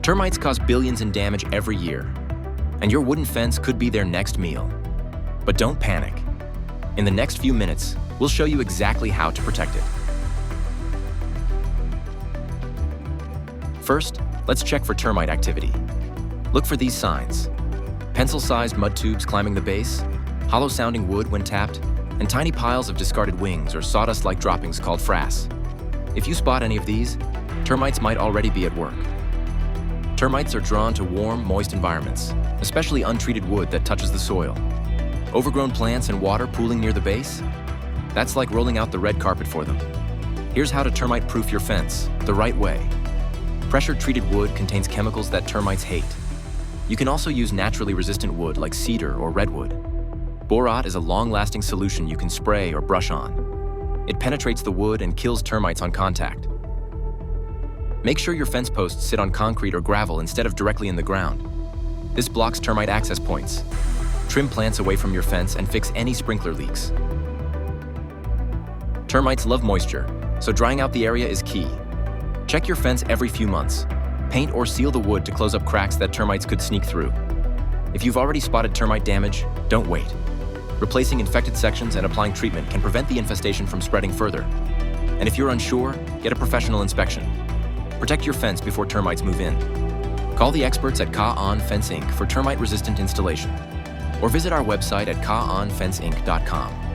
Termites cause billions in damage every year, and your wooden fence could be their next meal. But don't panic. In the next few minutes, we'll show you exactly how to protect it. First, let's check for termite activity. Look for these signs: pencil-sized mud tubes climbing the base, hollow-sounding wood when tapped, and tiny piles of discarded wings or sawdust-like droppings called frass. If you spot any of these, termites might already be at work. Termites are drawn to warm, moist environments, especially untreated wood that touches the soil. Overgrown plants and water pooling near the base? That's like rolling out the red carpet for them. Here's how to termite-proof your fence the right way. Pressure-treated wood contains chemicals that termites hate. You can also use naturally resistant wood like cedar or redwood. Borat is a long-lasting solution you can spray or brush on. It penetrates the wood and kills termites on contact. Make sure your fence posts sit on concrete or gravel instead of directly in the ground. This blocks termite access points. Trim plants away from your fence and fix any sprinkler leaks. Termites love moisture, so drying out the area is key. Check your fence every few months. Paint or seal the wood to close up cracks that termites could sneak through. If you've already spotted termite damage, don't wait. Replacing infected sections and applying treatment can prevent the infestation from spreading further. And if you're unsure, get a professional inspection. Protect your fence before termites move in. Call the experts at Ka-On Fence Inc. for termite-resistant installation, or visit our website at kaonfenceinc.com.